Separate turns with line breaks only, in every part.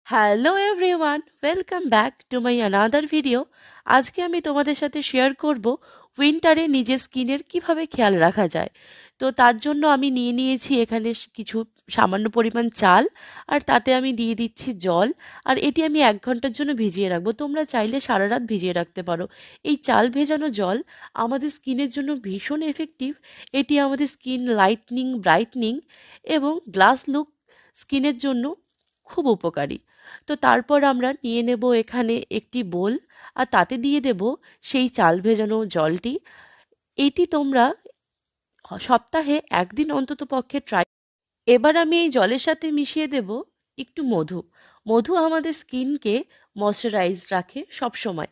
Hello everyone, welcome back to my another video. আজকে আমি তোমাদের সাথে শেয়ার করব উইন্টারে নিজের স্কিনের কিভাবে খেয়াল রাখা যায়। তো তার জন্য আমি নিয়ে নিয়েছি এখানে কিছু সামান্য পরিমাণ চাল, আর তাতে আমি দিয়ে দিচ্ছি জল। আর এটি আমি 1 ঘন্টার জন্য ভিজিয়ে রাখবো। তোমরা চাইলে সারা রাত ভিজিয়ে রাখতে পারো। এই চাল ভেজানো জল আমাদের স্কিনের জন্য ভীষণ এফেক্টিভ। এটি আমাদের স্কিন লাইটনিং, ব্রাইটনিং এবং গ্লাস লুক স্কিনের জন্য খুব উপকারী। তো তারপর আমরা নিয়ে নেব এখানে একটি বোল, আর তাতে দিয়ে দেব সেই চাল ভেজানো জলটি। এইটি তোমরা সপ্তাহে একদিন অন্তত পক্ষে ট্রাই। এবার আমি এই জলের সাথে মিশিয়ে দেব একটু মধু। মধু আমাদের স্কিনকে ময়শ্চারাইজ রাখে সব সময়।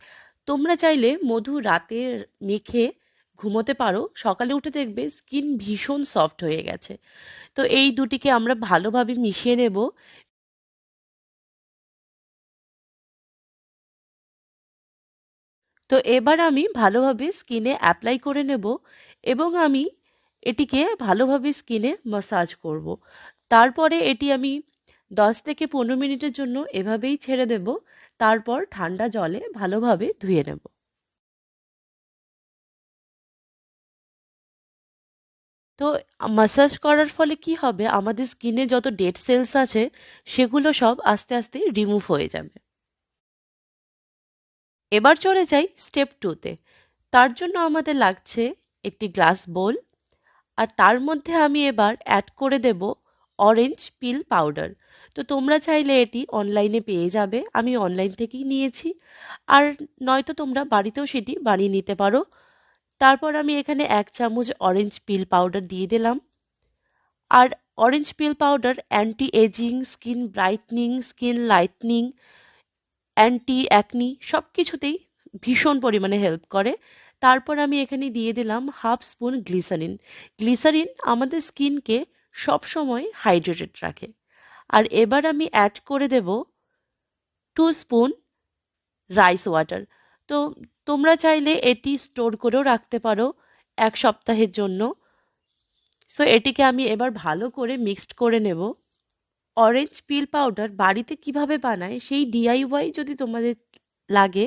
তোমরা চাইলে মধু রাতে মেখে ঘুমোতে পারো, সকালে উঠে দেখবে স্কিন ভীষণ সফট হয়ে গেছে। তো এই দুটিকে আমরা ভালোভাবে মিশিয়ে নেব। তো এবার আমি ভালোভাবে স্কিনে অ্যাপ্লাই করে নেব এবং আমি এটিকে ভালোভাবে স্কিনে ম্যাসাজ করব। তারপরে এটি আমি 10 থেকে 15 মিনিটের জন্য এভাবেই ছেড়ে দেব। তারপর ঠান্ডা জলে ভালোভাবে ধুয়ে নেব। তো ম্যাসাজ করার ফলে কি হবে, আমাদের স্কিনে যত ডেড সেলস আছে সেগুলো সব আস্তে আস্তে রিমুভ হয়ে যাবে। এবার চলে যাই স্টেপ 2-তে। তার জন্য আমাদের লাগছে একটি গ্লাস বোল, আর তার মধ্যে আমি এবার অ্যাড করে দেব অরেঞ্জ পিল পাউডার। তো তোমরা চাইলে এটি অনলাইনে পেয়ে যাবে, আমি অনলাইন থেকেই নিয়েছি। আর নয়তো তোমরা বাড়িতেও সেটি বানিয়ে নিতে পারো। তারপর আমি এখানে 1 চামচ অরেঞ্জ পিল পাউডার দিয়ে দিলাম। আর orange peel powder anti ageing, skin brightening, skin lightening, anti acne সব কিছুতেই ভীষণ পরিমাণে হেল্প করে। তারপর আমি এখানে দিয়ে দিলাম 1/2 স্পুন গ্লিসারিন। গ্লিসারিন আমাদের স্কিনকে সবসময় হাইড্রেটেড রাখে। আর এবার আমি অ্যাড করে দেব 2 স্পুন রাইস ওয়াটার। তো তোমরা চাইলে এটি স্টোর করেও রাখতে পারো 1 সপ্তাহের জন্য। সো এটিকে আমি এবার ভালো করে মিক্সড করে নেব। অরেঞ্জ পিল পাউডার বাড়িতে কিভাবে বানায় সেই ডিআইওয়াই যদি তোমাদের লাগে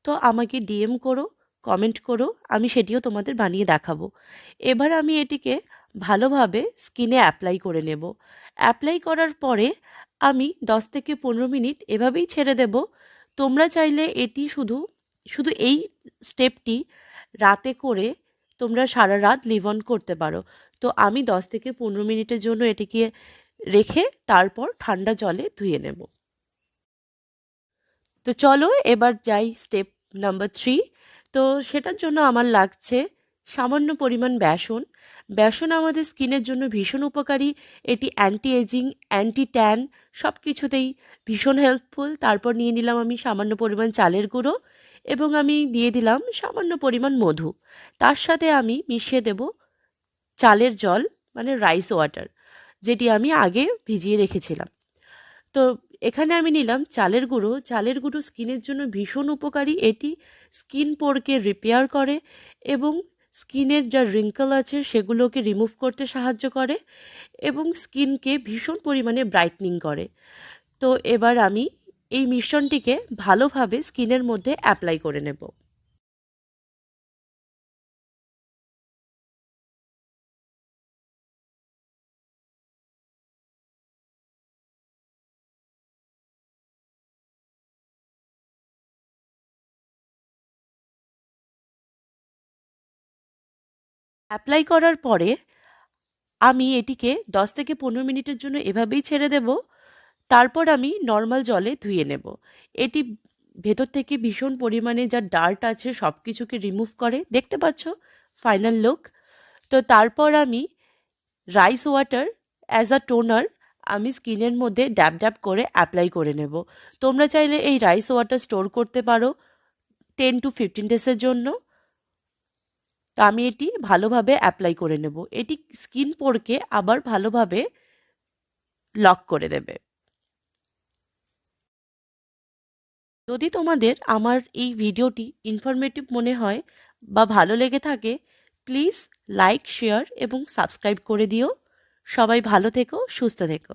তো আমাকে ডিএম করো, কমেন্ট করো, আমি সেটিও তোমাদের বানিয়ে দেখাবো। এবার আমি এটিকে ভালোভাবে স্কিনে অ্যাপ্লাই করে নেব। অ্যাপ্লাই করার পরে আমি 10 থেকে 15 মিনিট এভাবেই ছেড়ে দেব। তোমরা চাইলে এটি শুধু শুধু এই স্টেপটি রাতে করে তোমরা সারা রাত লিভ অন করতে পারো। তো আমি 10 থেকে 15 মিনিটের জন্য এটিকে রেখে তারপর ঠান্ডা জলে ধুয়ে নেব। তো চলো এবার যাই স্টেপ নাম্বার 3। তো সেটার জন্য আমার লাগছে সামান্য পরিমাণ বেসন। বেসন আমাদের স্কিনের জন্য ভীষণ উপকারী। এটি অ্যান্টি এজিং, অ্যান্টি ট্যান সব কিছুতেই ভীষণ হেল্পফুল। তারপর নিয়ে নিলাম আমি সামান্য পরিমাণ চালের গুঁড়ো এবং আমি দিয়ে দিলাম সামান্য পরিমাণ মধু। তার সাথে আমি মিশিয়ে দেব চালের জল, মানে রাইস ওয়াটার, যেটি আমি আগে ভিজিয়ে রেখেছিলাম। তো এখানে আমি নিলাম চালের গুঁড়ো। চালের গুঁড়ো স্কিনের জন্য ভীষণ উপকারী। এটি স্কিন পোরকে রিপেয়ার করে এবং স্কিনের যা রিঙ্কল আছে সেগুলোকে রিমুভ করতে সাহায্য করে এবং স্কিনকে ভীষণ পরিমাণে ব্রাইটনিং করে। তো এবার আমি এই মিশ্রণটিকে ভালোভাবে স্কিনের মধ্যে অ্যাপ্লাই করে নেব। অ্যাপ্লাই করার পরে আমি এটিকে 10 থেকে 15 মিনিটের জন্য এভাবেই ছেড়ে দেব। তারপর আমি নর্মাল জলে ধুয়ে নেব। এটি ভেতর থেকে ভীষণ পরিমাণে যা ডার্ট আছে সব কিছুকে রিমুভ করে। দেখতে পাচ্ছ ফাইনাল লুক। তো তারপর আমি rice water as a toner আমি স্কিনের মধ্যে ড্যাব ড্যাব করে অ্যাপ্লাই করে নেব। তোমরা চাইলে এই রাইস ওয়াটার স্টোর করতে পারো 10 to 15 ডেজের জন্য। তো আমি এটি ভালোভাবে অ্যাপ্লাই করে নেব। এটি স্কিন পোরকে আবার ভালোভাবে লক করে দেবে। যদি তোমাদের আমার এই ভিডিওটি ইনফরমেটিভ মনে হয় বা ভালো লেগে থাকে, প্লিজ লাইক, শেয়ার এবং সাবস্ক্রাইব করে দিও। সবাই ভালো থেকো, সুস্থ থেকো।